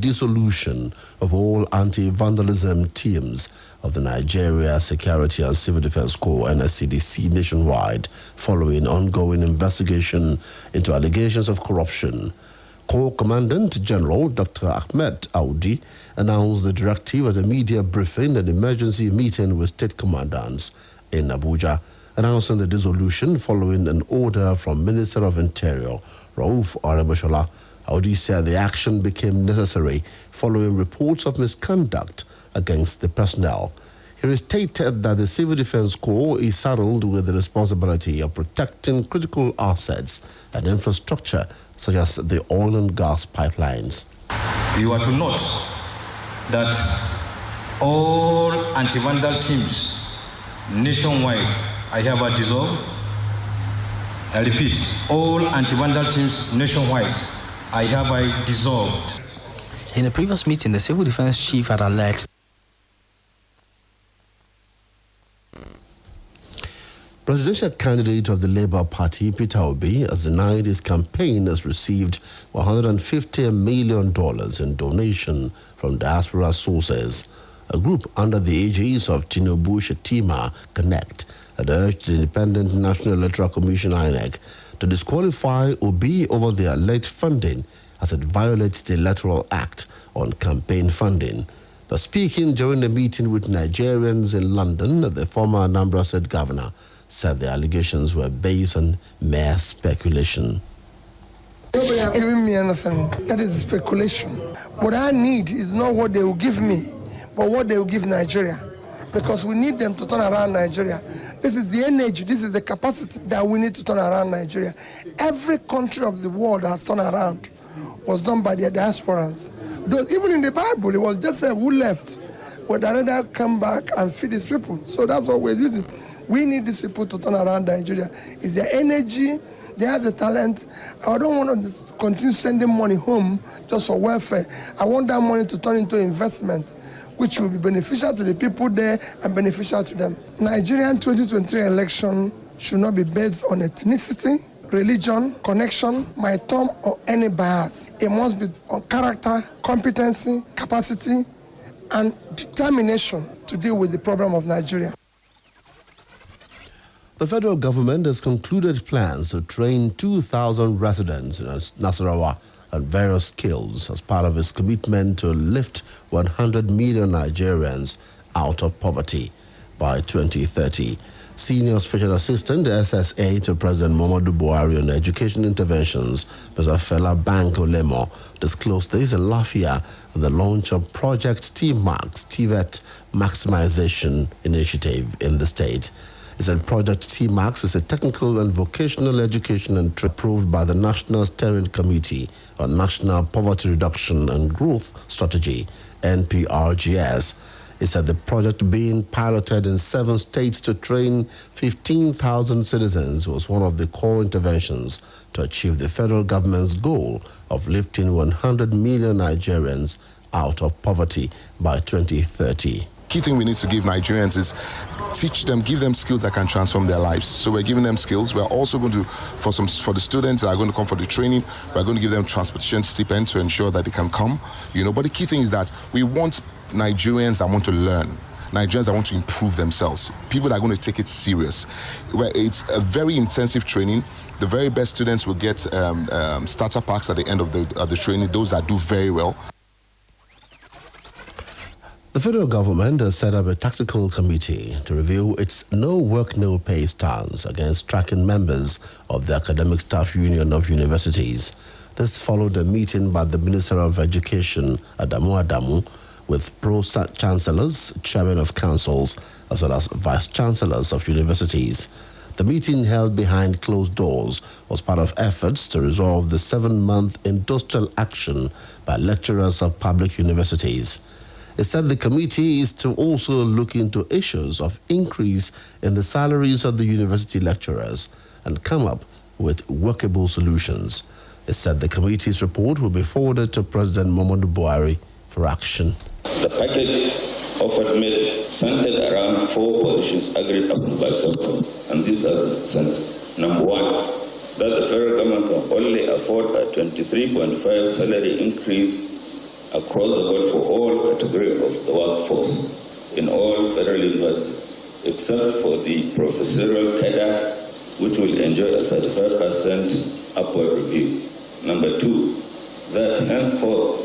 dissolution of all anti-vandalism teams of the Nigeria Security and Civil Defense Corps (NSCDC) nationwide following ongoing investigation into allegations of corruption. Corps Commandant General Dr. Ahmed Audi announced the directive at a media briefing and emergency meeting with state commandants in Abuja, announcing the dissolution following an order from Minister of Interior Rauf Aregbesola. Audi said the action became necessary following reports of misconduct against the personnel. He stated that the Civil Defense Corps is saddled with the responsibility of protecting critical assets and infrastructure such as the oil and gas pipelines. You are to note that all anti-vandal teams nationwide I hereby dissolve. I repeat, all anti-vandal teams nationwide I hereby dissolved. In a previous meeting, the Civil Defense Chief had alleged Presidential candidate of the Labour Party, Peter Obi, has denied his campaign has received $150 million in donation from diaspora sources. A group under the aegis of Tinubu Shetima Connect had urged the Independent National Electoral Commission (INEC) to disqualify Obi over the alleged funding as it violates the Electoral Act on campaign funding. But speaking during a meeting with Nigerians in London, the former Anambra State Governor said the allegations were based on mere speculation. Nobody has given me anything. That is speculation. What I need is not what they will give me, but what they will give Nigeria. Because we need them to turn around Nigeria. This is the energy, this is the capacity that we need to turn around Nigeria. Every country of the world has turned around was done by their diasporans. Even in the Bible, it was just said who left. Would rather come back and feed these people. So that's what we're using. We need these people to turn around Nigeria. It's their energy, they have the talent. I don't want to continue sending money home just for welfare. I want that money to turn into investment, which will be beneficial to the people there and beneficial to them. Nigerian 2023 election should not be based on ethnicity, religion, connection, my term, or any bias. It must be on character, competency, capacity, and determination to deal with the problem of Nigeria. The federal government has concluded plans to train 2,000 residents in Nasarawa on various skills as part of its commitment to lift 100 million Nigerians out of poverty by 2030. Senior Special Assistant SSA to President Muhammadu Buhari on Education Interventions, Mr. Fela Banko Lemo, disclosed this in Lafia at the launch of Project T-Max TVET Maximization Initiative in the state. It said Project T-Max is a technical and vocational education and approved by the National Steering Committee on National Poverty Reduction and Growth Strategy, NPRGS. It said the project being piloted in 7 states to train 15,000 citizens was one of the core interventions to achieve the federal government's goal of lifting 100 million Nigerians out of poverty by 2030. Key thing we need to give Nigerians is teach them, give them skills that can transform their lives. So we're giving them skills. We're also going to, for the students that are going to come for the training, we're going to give them transportation stipend to ensure that they can come. But the key thing is that we want Nigerians that want to learn, Nigerians that want to improve themselves, people that are going to take it serious. It's a very intensive training. The very best students will get starter packs at the end of the training, those that do very well. The federal government has set up a tactical committee to review its no work, no pay stance against striking members of the Academic Staff Union of Universities. This followed a meeting by the Minister of Education, Adamu, with pro-chancellors, chairman of councils, as well as vice-chancellors of universities. The meeting, held behind closed doors, was part of efforts to resolve the 7-month industrial action by lecturers of public universities. It said the committee is to also look into issues of increase in the salaries of the university lecturers and come up with workable solutions. It said the committee's report will be forwarded to President Muhammadu Buhari for action. The package offered made centered around 4 positions agreed upon by government, and these are the centers. Number 1, that the federal government can only afford a 23.5 salary increase across the board for all categories of the workforce in all federal universities, except for the professorial cadre, which will enjoy a 35% upward review. Number two, that henceforth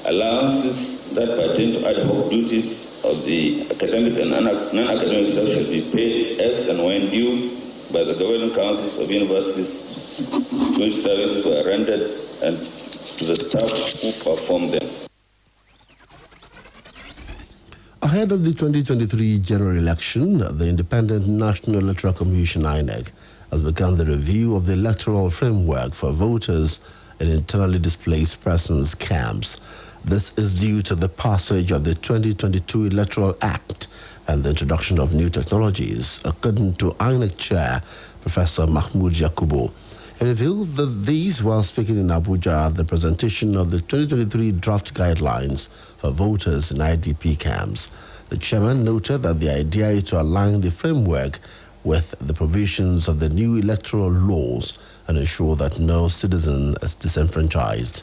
allowances that pertain to ad hoc duties of the academic and non-academic staff should be paid as and when due by the governing councils of universities to which services were rendered and to the staff who perform them. Ahead of the 2023 general election, the Independent National Electoral Commission (INEC) has begun the review of the electoral framework for voters in internally displaced persons camps. This is due to the passage of the 2022 Electoral Act and the introduction of new technologies, according to INEC Chair Professor Mahmoud Yakubu. He revealed that these while speaking in Abuja at the presentation of the 2023 draft guidelines for voters in IDP camps. The chairman noted that the idea is to align the framework with the provisions of the new electoral laws and ensure that no citizen is disenfranchised.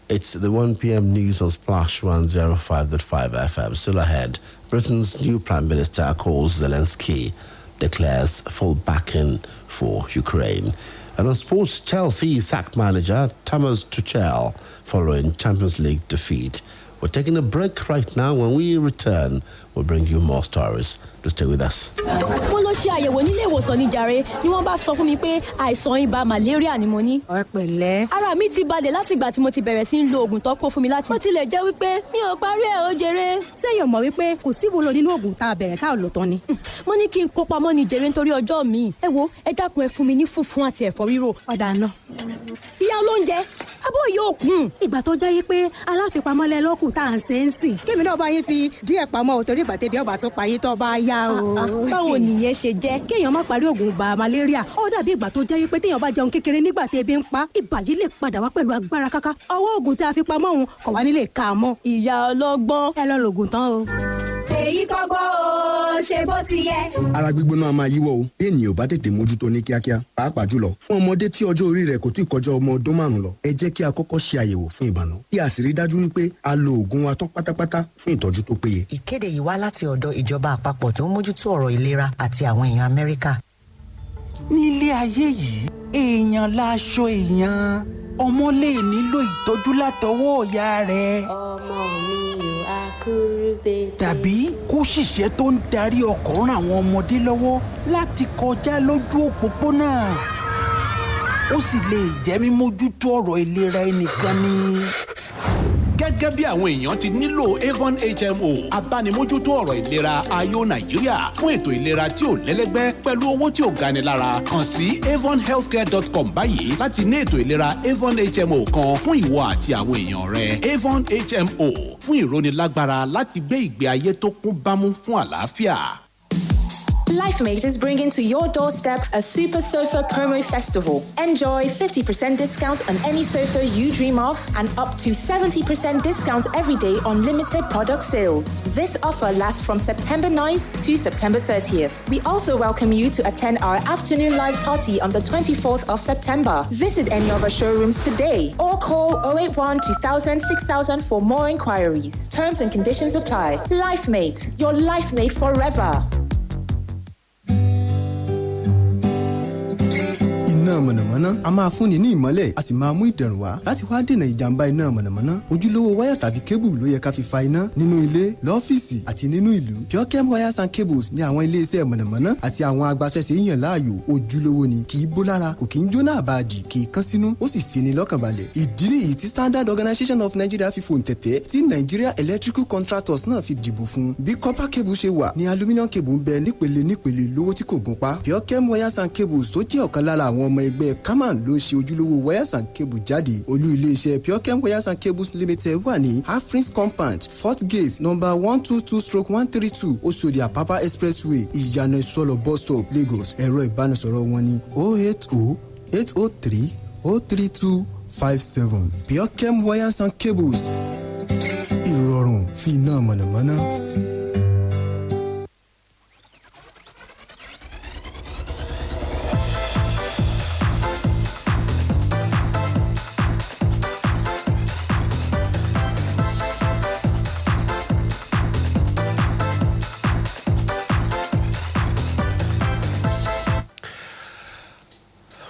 It's the 1 p.m. news on Splash 105.5 FM. Still ahead, Britain's new Prime Minister calls Zelensky, declares full backing for Ukraine. And on sports, Chelsea sacked manager Thomas Tuchel following Champions League defeat. We're taking a break right now. When we return, we'll bring you more stories. To stay with us. Wọ́n lọ ṣe àyẹ̀wò nílé ìwòsàn ní jàre ni wọ́n bá sọ fún mi pé àìsàn ibà malaria ni mo ní. Ẹ pẹ̀lẹ́. Ara mi ti balẹ̀ láti ìgbà tí mo ti bẹ̀rẹ̀ sí ń lo oògùn tó kó fún mi láti. Ó tilẹ̀ jẹ́ wípé mi ò parí ẹ̀ ó jèrè. Ṣéyàn mọ̀ wípé kò sí ìwúlò nínú oògùn tá a bẹ̀rẹ̀ tá a lò tán ni. Mo ní kí n kó pamọ́ ní jèrè nítorí ọjọ́ mi. Ẹ wo, ẹ dákun ẹ fún mi ní fùfún àti ẹ̀fọ́ rírò. Ọ̀dà náà. Ìyá olóúnjẹ, abọ́ yóò kún. Ìgbà tó jẹ́ pé aláfipamọ́lẹ̀ lọ́kù tá à ń ṣe ń sìn. Kémi náà bá yín fi díẹ̀ pamọ́ ò torí ìgbà tẹ́bí ọba tó pa yín tó bá yá o. Báwo nìyẹn ṣe jẹ́? Kéèyàn má parí oògùn ibà malaria. Ó dàbí ìgbà tó jẹ́ pé téèyàn bá jẹun kékeré nígbà tí ebi ń pa. Ibà yìí lè padà wá pẹ̀lú agbára káká. Ọwọ́ oògùn tí a fi pamọ́ òun kò wá nílé ká mọ́. Ìyá ọlọ́gbọ́n. Ẹ lọ lògùn tán o. Èyí kọ́gbọ́n o, ṣe bó ti yẹ. Ara gbígbóná a máa yíwọ́ o bí ènìyàn ò bá tètè mójútó ní kíákíá pàápàá jùlọ fún ọmọdé tí ọjọ́ orí rẹ̀ kò tí ì kọjá ọmọ ọdún 5 lọ. Ẹ jẹ́ kí a kọ́kọ́ ṣe àyẹ̀wò fún ìbànú kí a sì rí dájú wípé a lo oògùn wa tán pátápátá fún ìtọ́jú tó péye. Ìkéde yìí wá láti ọ̀dọ̀ ìjọba àpapọ̀ tó ń mójútó ọ̀rọ̀ ìlera àti àwọn èèyàn Amẹ́ríkà. Nílé ayé yìí èèyàn láṣọ èèyàn, ọmọ lè nílò ìtọ́jú látọwọ́ ìyá rẹ̀. Ọmọ mi ò akúrúbẹ. Tàbí kó ṣìṣẹ́ tó ń darí ọkọ̀ ràn àwọn ọmọdé lọ́wọ́ láti kọjá lójú òpópónà. Ó sì lè jẹ́ mímójútó ọ̀rọ̀ ìlera ẹnìkan ni. Gẹ́gẹ́ bí àwọn èèyàn ti nílò Avon HMO, abánimójútó ọ̀rọ̀ ìlera ayọ̀ Nàìjíríà fún ètò ìlera tí ò lẹ́lẹ́gbẹ́ pẹ̀lú owó tí ò gani lára. Kàn sí avonhealthcare.com báyìí láti ní ètò ìlera Avon HMO kan fún ìwọ àti àwọn èèyàn rẹ. Avon HMO fún ìrónilágbára láti gbé ìgbé ayé tó kún bámú fún àlàáfíà. LifeMate is bringing to your doorstep a Super Sofa Promo Festival. Enjoy 50% discount on any sofa you dream of and up to 70% discount every day on limited product sales. This offer lasts from September 9th to September 30th. We also welcome you to attend our afternoon live party on the 24th of September. Visit any of our showrooms today or call 081 2000 6000 for more inquiries. Terms and conditions apply. LifeMate, your LifeMate forever. Iná mọ̀nàmọ́ná a máa fúnni ní ìmọ́lẹ̀ a sì máa mú ìdẹ̀rùn wá láti wá dènà ìjàmbá iná mọ̀nàmọ́ná. Ojúlówó wáyà tàbí kébù ló yẹ ká fi fa iná nínú ilé, lọ́fíìsì àti nínú ìlú. Purechem wires and cables ní àwọn ilé-iṣẹ́ mọ̀nàmọ́ná àti àwọn agbaṣẹ́ṣe yàn láàyò. Ojúlówó ni, kì í bó lára, kò kì í jóná àbáàdì, kì í kán sínú, ó sì fini lọ́kàn balẹ̀. Ìdí nìyí tí Standard Organization of Nigeria fi fòǹtẹ̀tẹ̀ tí Nigeria Electrical Contractors náà fi dìbò fún. Bí copper cable ṣe wà ní aluminium cable ń bẹ nípele lówó tí kò gún pa. Purechem wires and cables tó jẹ́ ọ̀kan lára àwọn ọmọ ẹgbẹ́ Kaman ló ṣe ojúlówó wires and cable jáde. Olú iléeṣẹ́ Purechem wires and cables limited wà ní Afrins compound 4th gate number 122/132 Oṣòdì Apapa expressway Ìyànà Ìsọlọ̀ bus stop Lagos. Ẹ̀rọ ìbánisọ̀rọ̀ wọn ní 080-803-03257. Purechem wires and cables, ìrọ̀rùn fi iná mọ̀nàmọ́ná.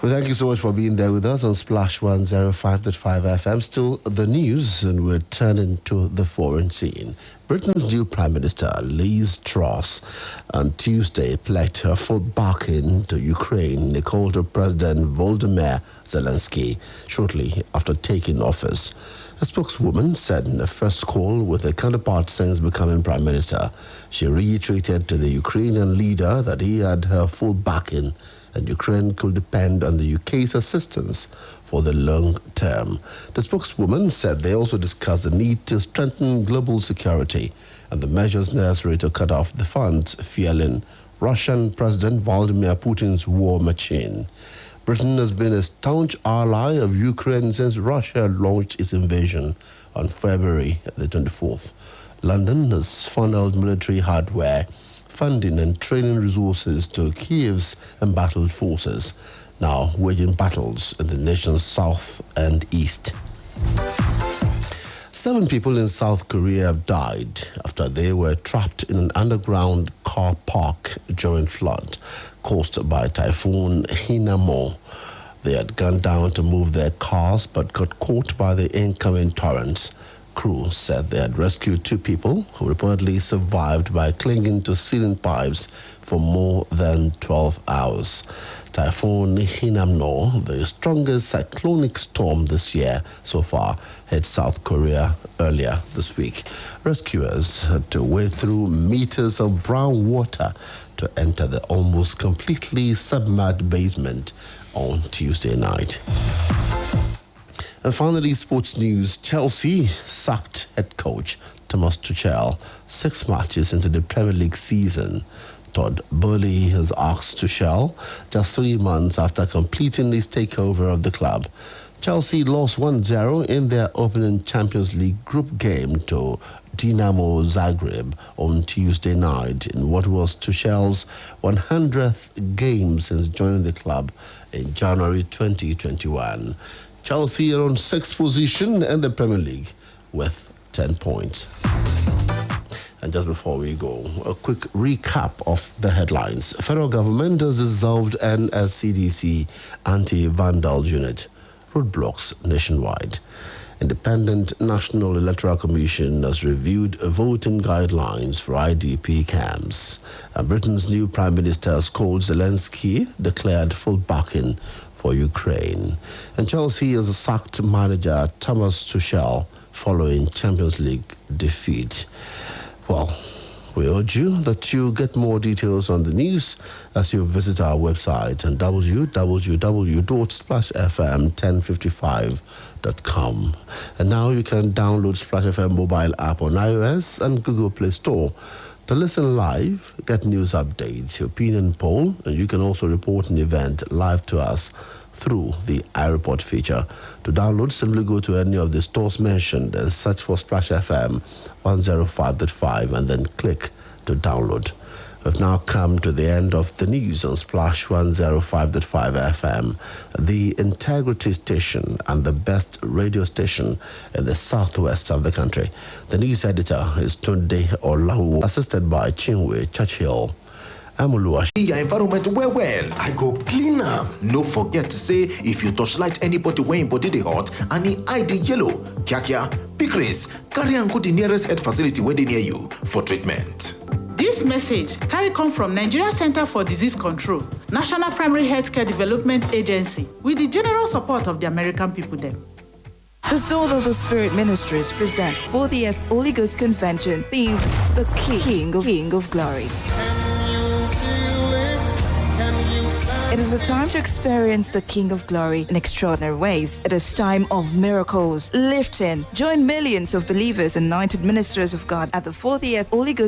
Well, thank you so much for being there with us on Splash 105.5 FM. Still the news, and we're turning to the foreign scene. Britain's new Prime Minister, Liz Truss, on Tuesday pledged her full backing to Ukraine in a call to President Volodymyr Zelensky shortly after taking office. A spokeswoman said in a first call with her counterpart since becoming Prime Minister, she reiterated to the Ukrainian leader that he had her full backing and Ukraine could depend on the UK's assistance for the long term. The spokeswoman said they also discussed the need to strengthen global security and the measures necessary to cut off the funds fueling Russian President Vladimir Putin's war machine. Britain has been a staunch ally of Ukraine since Russia launched its invasion on February the 24th. London has funneled military hardware, funding and training resources to Kiev's embattled forces, now waging battles in the nation's south and east. 7 people in South Korea have died after they were trapped in an underground car park during flood caused by Typhoon Hinamo. They had gone down to move their cars but got caught by the incoming torrents. Crew said they had rescued 2 people who reportedly survived by clinging to ceiling pipes for more than 12 hours. Typhoon Hinamno, the strongest cyclonic storm this year so far, hit South Korea earlier this week. Rescuers had to wade through meters of brown water to enter the almost completely submerged basement on Tuesday night. And finally, sports news. Chelsea sacked head coach Thomas Tuchel 6 matches into the Premier League season. Todd Boehly has asked Tuchel just 3 months after completing his takeover of the club. Chelsea lost 1-0 in their opening Champions League group game to Dinamo Zagreb on Tuesday night in what was Tuchel's 100th game since joining the club in January 2021. Chelsea are on 6th position in the Premier League with 10 points. And just before we go, a quick recap of the headlines. Federal government has dissolved NSCDC anti-vandal unit, roadblocks nationwide. Independent National Electoral Commission has reviewed voting guidelines for IDP camps. And Britain's new Prime Minister has called Zelensky, declared full backing for Ukraine. And Chelsea has sacked manager Thomas Tuchel following Champions League defeat. Well, we urge you that you get more details on the news as you visit our website on www.splashfm1055.com. And now you can download Splash FM mobile app on iOS and Google Play Store to listen live, get news updates, opinion poll, and you can also report an event live to us through the iReport feature. To download, simply go to any of the stores mentioned and search for Splash FM 105.5 and then click to download. We've now come to the end of the news on Splash 105.5 FM, the integrity station and the best radio station in the southwest of the country. The news editor is Tunde Olahu, assisted by Chinwe Churchill. I'm Oluwaseun. Your environment well. I go clean am. No forget to say if you touchlight anybody when your body dey hot and e eye dey yellow, kia, big race, carry am go the nearest health facility wey dey near you for treatment. This message carry come from Nigeria Center for Disease Control, National Primary Healthcare Development Agency, with the general support of the American people them. The Sword of the Spirit Ministries present 40th Holy Ghost Convention themed The King of Glory. It is a time to experience the King of Glory in extraordinary ways. It is time of miracles, lifting. Join millions of believers and anointed ministers of God at the 40th Holy Ghost